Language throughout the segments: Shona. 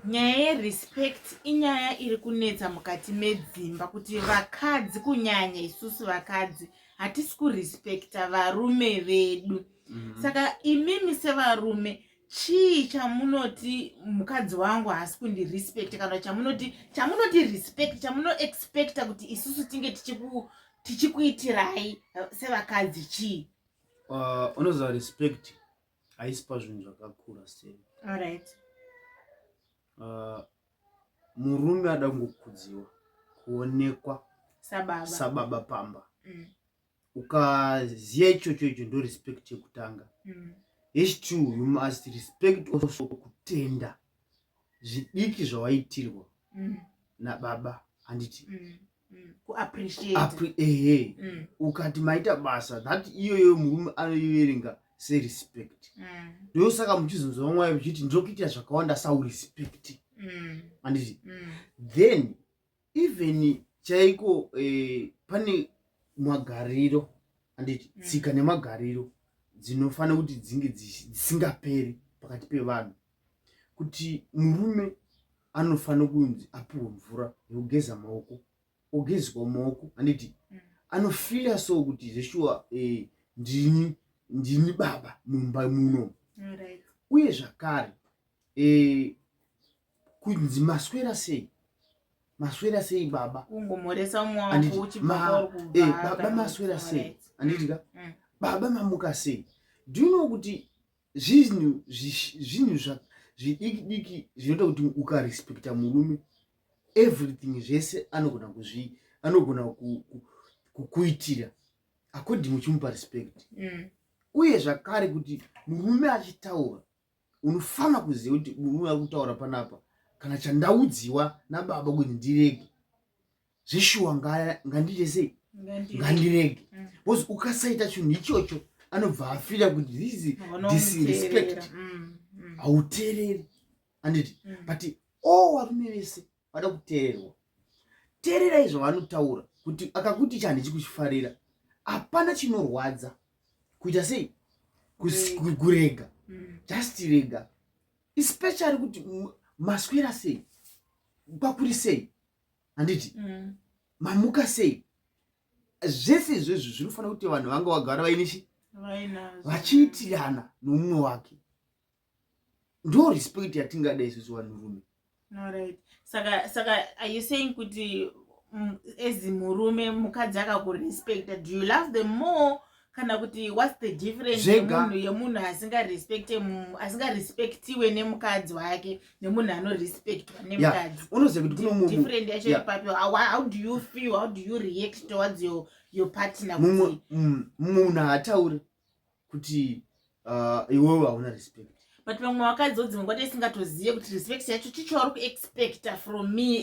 nyaya yerespect inyaya iri kunetsa mukati medzimba, kuti vakadzi kunyanya isusu vakadzi hatisi kurespekta varume vedu. Saka imimi sevarume chii chamunoti mukadzi wangu haasi kundirespect, kana chamunoti respect, chamunoexpecta kuti isusu tinge tichikuitirai sevakadzi chii? Unoziva respect haisi pazvinhu zvakakura sei. Alright. Murume ada kungokudziwa, kuonekwa sababa pamba. Ukaziya ichocho ndo respect yekutanga. H2 you must respect also kutenda zvidiki zvawaitirwa nababa, handiti kuappreciate. Ukati maita basa that iyoyo murume anoiverenga serespect. Ndosaka muchizonzwa mwaye muchiti ndokuita zvakawanda saurespect, handiti. Then even chaiko pane magariro, handiti, tsika nemagariro dzinofanira kuti dzinge dzisingaperi pakati pevanhu, kuti murume anofanira kunzi apiwe mvura yokugeza maoko, ogezwa maoko, handiti, anofila so kuti zveshuwa ndini baba mumba muno. Uye zvakare kunzi maswera sei baba, kungomoresa mwangu uchibva baba maswera sei, handitika, baba mamuka sei. Do you know kuti zvinhu zvidiki zvinoita kuti ukarespekta murume everything zvese anogona kukuitira according uchimupa respect. Uye zvakare kuti murume achitaura unofana kuziva kuti murume ari kutaura panapa, kana chandaudziwa nababa kuti ndirege zveshuwa ngandite sei, ngandirege. Because ukasaita chinhu ichocho anobva afila kuti this is disrespect, hauteereri, handiti. But varume vese vada kuteererwa. Teererai zvavanotaura, kuti akakuti ichi handichi kuchifarira, hapana chinorwadza kuita sei, kurega, just rega. Especially kuti maswera sei, kwakuri sei, handiti, mamuka sei. Zvese izvozvo zvinofanira kuti vanhu vanga vagara vainishi vachiitirana nomumwe wake. Ndo respect yatingada isusu vanhurume. Alright. Saka are you saying kuti as murume mukadzi akakurespecta, do you love them more, kana kuti what's the difference yemunhu asingarespectiwe nemukadzi wake nemunhu anorespectwa nemukadzi? Unoziva kuti kuno different yacho ipapo. How do you feel, how do you react towards your partner? Munhu haatauri kuti iwewe hauna respect. But vamwe vakadzi vodzimwe isingatozive kuti respect yacho chicho vari kuexpecta from me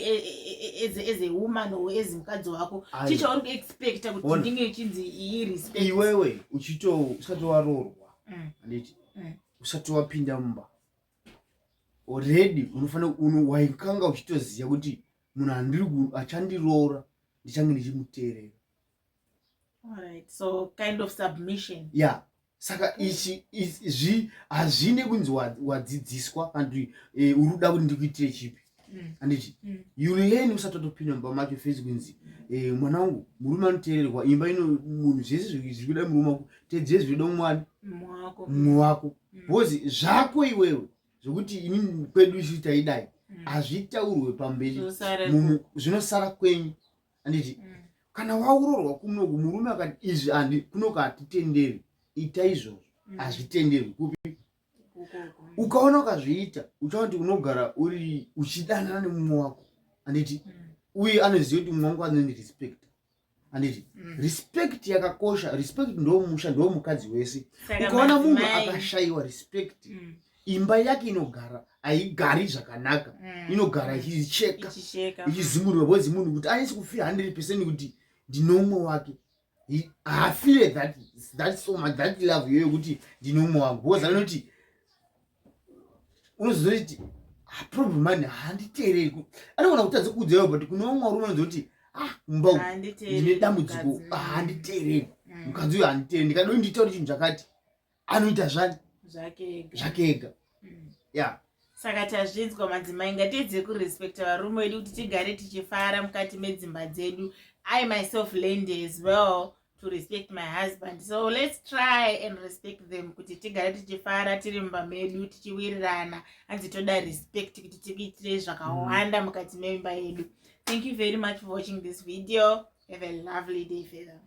as a woman or as mukadzi wako, chicho vari kuexpecta kuti ndinge chinzi iyi respect. Iwewe usati waroorwa, handiti, usati wapinda mumba already unofanira waikanga uchitoziva kuti munhu achandiroora ndichange ndichimuteerera. Alright, so kind of submission. Yeah. Saka ichi hazvine kunzi wadzidziswa kandi uruda kuti ndikuitire chipi, handiti. You learn usati watopinda mumba macho first kunzi mwanangu murume anoteererwa, imba ino munhu zvese zvirikuda murume wako teedzere zvinoda mumwe wako. Because zvako iwewe zvokuti inini kwedu isu taidai hazvitaurwe pamberi, zvinosara kwenyu, handiti. Kana waurorwa kunoku murume akati izvi kunoku hatitenderi, ita izvozvo, hazvitenderwi kupi. Ukaona ukazviita uchaona kuti unogara uri uchidanana nemumwe wako, handiti. Uye anoziva kuti mumwe wangu anondirespecta, handiti. Respect yakakosha. Respect ndomusha, ndomukadzi wese. Ukaona munhu akashayiwa respect, imba yake inogara haigari zvakanaka, inogara ichicheka ichizungurwa. Because munhu kuti anisi kufira 100% kuti ndinomwe wake, haafile that so much, that love yoyo kuti ndinomwe wangu. Because anoti unoziva kuti problem mani handiteereri, anogona kutadza kuudzewa, but kuna umwe murume unoziva kuti mumba ndine dambudziko, handiteereri, mukadzi uyo handiteereri, ndikadoi nditauri chinhu chakati anoita zvake ega. Yeah. Saka tazvinzwa madzimai ngatiedze kurespekta varume vedu kuti tigare tichifara mukati medzimba dzedu. I myself learned as well to respect my husband, so let's try and respect them kuti tigare tichifara tiri mumba medu tichiwirirana. Hanzi toda respect kuti tiitire zvakawanda mukati memba yedu. Thank you very much for watching this video. Have a lovely day further.